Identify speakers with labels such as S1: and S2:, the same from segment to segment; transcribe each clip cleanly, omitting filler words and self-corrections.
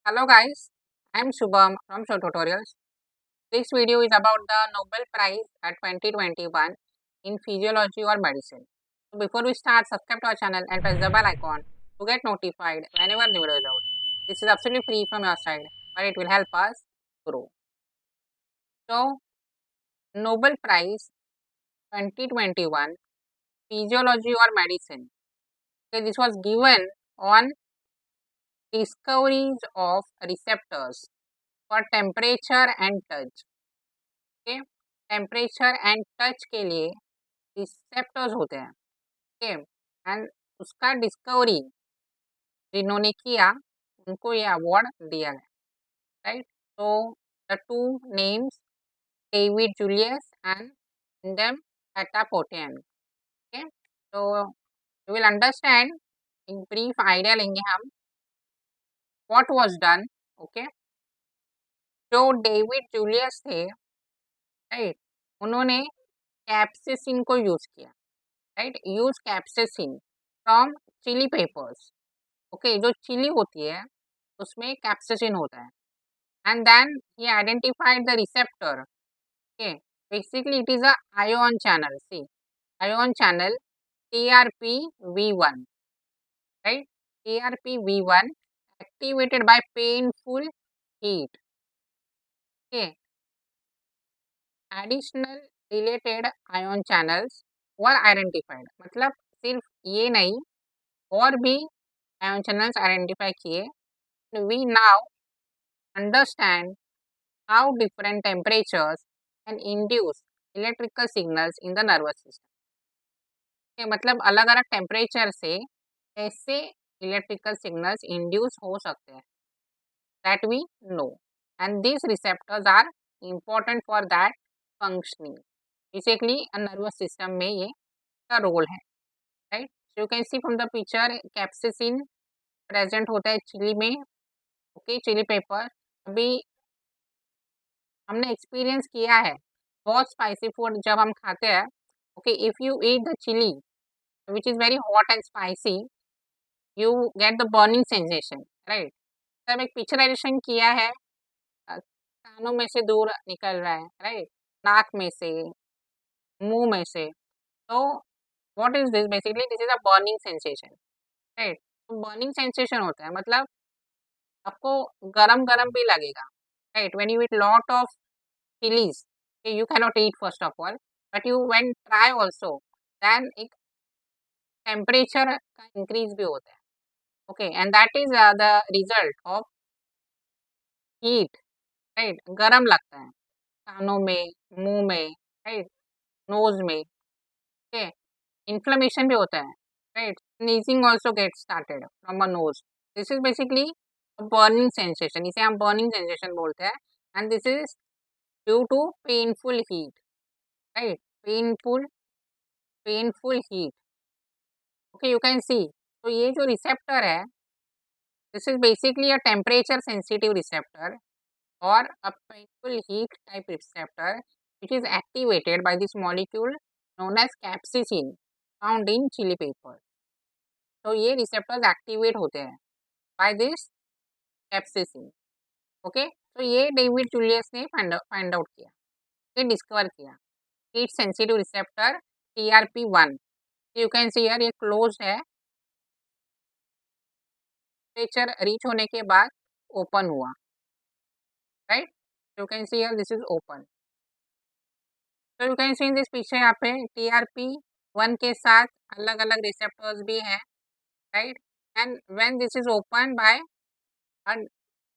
S1: Hello guys, I am Shubham from Show Tutorials. This video is about the Nobel Prize at 2021 in Physiology or Medicine. So before we start, subscribe to our channel and press the bell icon to get notified whenever new video is out. This is absolutely free from your side, but it will help us grow. So Nobel Prize 2021 Physiology or Medicine. Okay, this was given on discoveries of receptors for temperature and touch. Okay, temperature and touch के लिए receptors होते हैं। Okay, and उसका discovery जिन्होंने किया उनको ये award दिया गया। राइट, तो the two names David Julius and Ardem Patapoutian. Okay, तो you will understand, in brief idea लेंगे हम व्हाट वाज डन। ओके, जो डेविड जूलियस थे, राइट, उन्होंने कैप्सिसिन को यूज किया। Right, use capsaicin from chili peppers. Okay, जो chili होती है उसमें कैप्सिसिन होता है, and then he identified the receptor. Okay, basically it is a ion channel. See, ion channel TRPV1, right, TRPV1 activated by painful heat. Okay, additional related ion channels were identified. मतलब सिर्फ ये नहीं, और भी ion channels identify किए। We now understand how different temperatures can induce electrical signals in the nervous system. मतलब अलग अलग टेम्परेचर से कैसे इलेक्ट्रिकल सिग्नल्स इंड्यूस हो सकते हैं, that we know, and this receptors are important for that functioning. Basically nervous system में ये का रोल है। Right, you can see from the picture capsaicin present होता है चिली में। ओके, चिली पेपर अभी हमने एक्सपीरियंस किया है, बहुत स्पाइसी फूड जब हम खाते हैं। Okay, if you eat the chilli which is very hot and spicy, you get the burning sensation. Right, तब एक पिक्चराइजेशन किया है, कानों में से दूर निकल रहा है, राइट, नाक में से, मुंह में से। तो what is this? Basically this is a burning sensation. Right, तो बर्निंग सेंसेशन होता है मतलब आपको गरम गरम भी लगेगा। Right, when you eat lot of chilies, okay, you cannot eat first of all, but you when try also, then एक temperature का increase भी होता है। okay, and that is the result of heat। right, गरम लगता है कानों में, मुंह में, right, nose में। okay, inflammation भी होता है। right, sneezing also gets started from a nose। this is basically a burning sensation, इसे हम burning sensation बोलते हैं, and this is due to painful heat। right, painful heat। Okay, you can see, तो ये जो रिसेप्टर है, this is basically a temperature sensitive receptor और a painful heat type receptor which is activated by this molecule known as capsaicin found in chili pepper. तो ये receptors activate होते हैं by this capsaicin. Okay, तो ये David Julius ने find out किया, ये डिस्कवर किया, heat sensitive receptor TRP1। You can see here ये क्लोज है, टेम्परेचर रीच होने के बाद ओपन हुआ। Right, you can see here this is open. तो you can see in this picture यहाँ पे TRP1 के साथ अलग अलग रिसेप्टर्स भी हैं। Right, and when this is open by a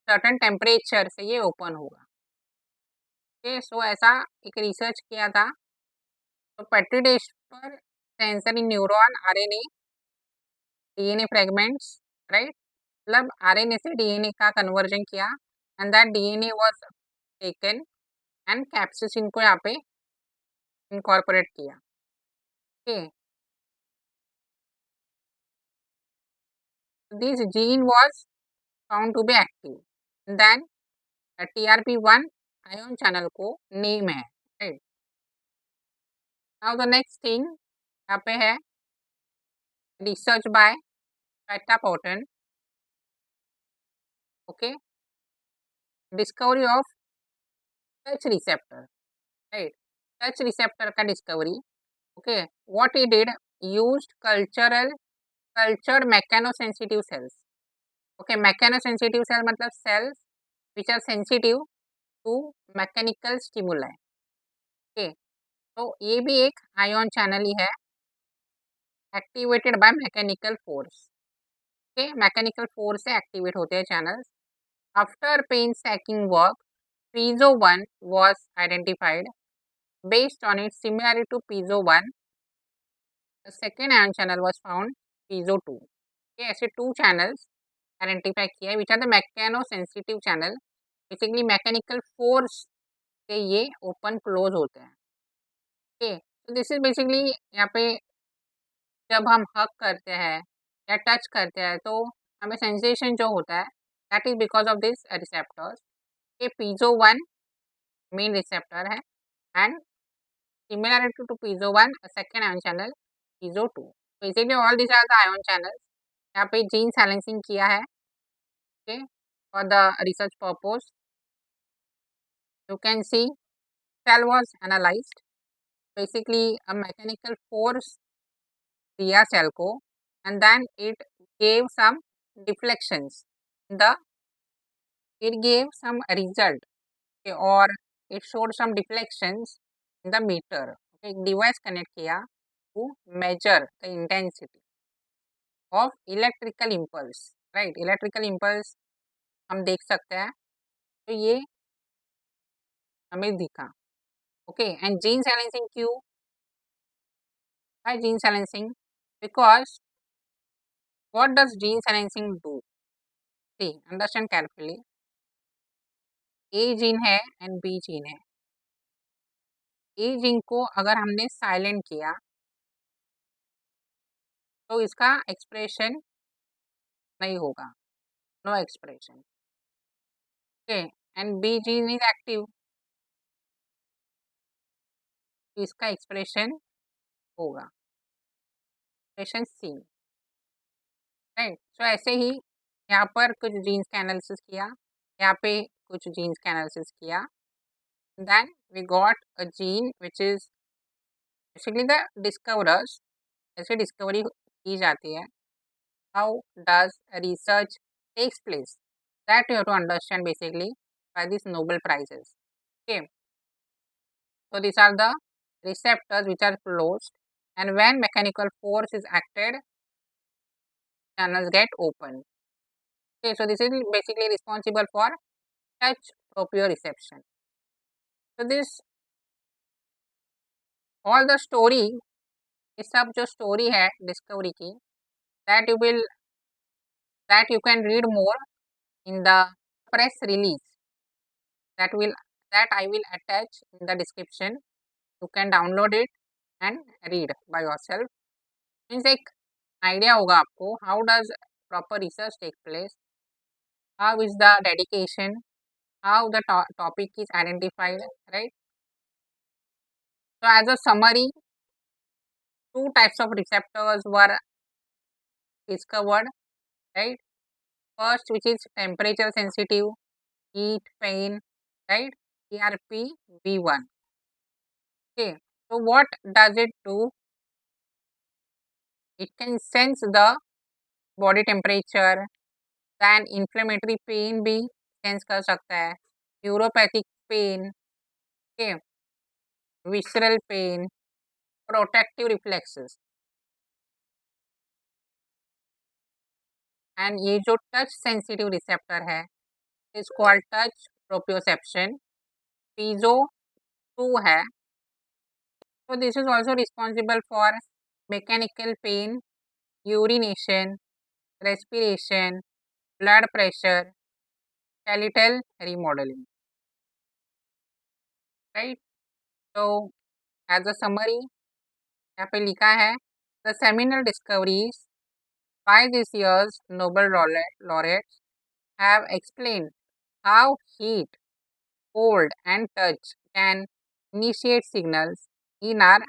S1: certain temperature से ये ओपन होगा। ओके, सो ऐसा एक रिसर्च किया था। तो पेट्री डिश पर sensory neuron RNA DNA fragments, right, मतलब RNA से DNA का कन्वर्जन किया, and that DNA was taken and capsaicin को यहाँ पे इनकॉर्पोरेट किया। Okay, this gene was found to be active, then TRP1 ion channel को नेम है। Right, now the next thing यहाँ पे है research by Patapoutian. Okay, discovery of touch receptor, right? Touch receptor का discovery, okay. What he did, used cultured mechanosensitive cells, okay. Mechanosensitive cell मतलब cells which are sensitive to mechanical stimuli, okay. तो ये भी एक ion channel ही है, activated by mechanical force, okay. Mechanical force से activate होते हैं channels. After painstaking work, piezo 1 was identified. Based on its similarity to piezo 1, the second ion channel was found, piezo 2. ये ऐसे टू चैनल्स आइडेंटिफाई किया है which are the mechano sensitive channel, basically mechanical force से ये open close होते हैं, okay. तो this is basically यहाँ पे जब हम हक करते हैं या टच करते हैं तो हमें सेंसेशन जो होता है that is because of this receptors. ये पीजो 1 मेन रिसेप्टर है and similarity to piezo 1, a second ion channel piezo 2. Basically all these are the ion channels. यहाँ पे जीन silencing किया है, okay, for the research purpose. You can see cell was analyzed. Basically a mechanical force दिया cell को and then it gave some deflections. The it gave some result, okay, or it showed some deflections in the meter. Okay, एक device connect किया to measure the intensity of electrical impulse, right? Electrical impulse हम देख सकते हैं, तो ये हमें दिखा, ओके। एंड जीन साइलेंसिंग क्यों है? Gene silencing because what does gene silencing do? See, understand carefully. A gene है एंड बी जीन है। ए जीन को अगर हमने साइलेंट किया तो इसका एक्सप्रेशन नहीं होगा, no expression, okay. And B gene is active, इसका एक्सप्रेशन होगा, एक्सप्रेशन सी, राइट? सो ऐसे ही यहाँ पर कुछ जीन्स का एनालिसिस किया, यहाँ पे कुछ जीन्स का एनालिसिस किया, then we got a gene which is basically the discoverers, ऐसे डिस्कवरी की जाती है। How does research takes place, that you have to understand basically by this Nobel prizes, okay. So this are the receptors which are closed, and when mechanical force is acted, channels get open, okay। So this is basically responsible for touch proprioception. So this all the story, ये सब जो story है discovery की, that you will that you can read more in the press release, that will that I will attach in the description. You can download it and read by yourself. Means एक idea होगा आपको how does proper research take place, how is the dedication, how the topic is identified, right? So as a summary, two types of receptors were discovered, right? First, which is temperature sensitive, heat, pain, right? TRPV1. Okay. So what does it do? It can sense the body temperature, then inflammatory pain भी sense कर सकता है, neuropathic pain, okay, visceral pain, protective reflexes। And ये जो touch sensitive receptor है is called touch proprioception, piezo 2 है। तो this is also responsible for mechanical pain, urination, respiration, blood pressure, skeletal remodeling, right? तो as a summary यहाँ पे लिखा है the seminal discoveries by this year's Nobel laureates have explained how heat, cold and touch can initiate signals in our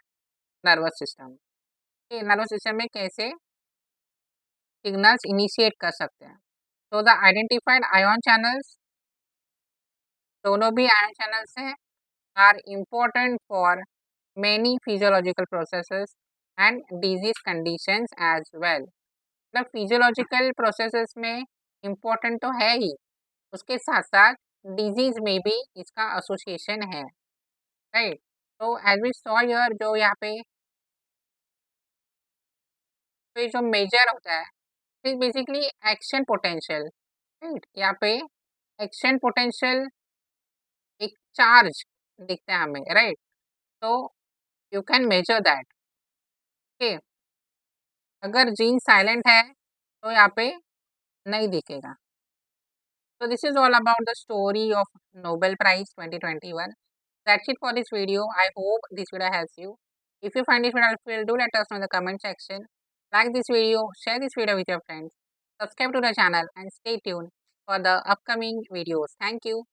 S1: nervous system। ये nervous system में कैसे signals initiate कर सकते हैं। So the identified ion channels दोनों भी ion channels हैं are important for many physiological processes and disease conditions as well. मतलब फिजियोलॉजिकल प्रोसेसेस में इम्पोर्टेंट तो है ही, उसके साथ साथ डिजीज में भी इसका एसोसिएशन है, राइट। तो एज वी सॉ हियर, जो यहाँ पे तो ये जो मेजर होता है it basically action potential, right. यहाँ पे एक्शन पोटेंशियल एक चार्ज दिखता है हमें, राइट। तो you can measure that, okay. अगर जीन साइलेंट है तो यहाँ पे नहीं दिखेगा। So this is all about the story of Nobel Prize 2021. That's it for this video. I hope this video helps you. If you find this video helpful, do let us know in the comment section. Like this video, share this video with your friends, subscribe to the channel and stay tuned for the upcoming videos. Thank you.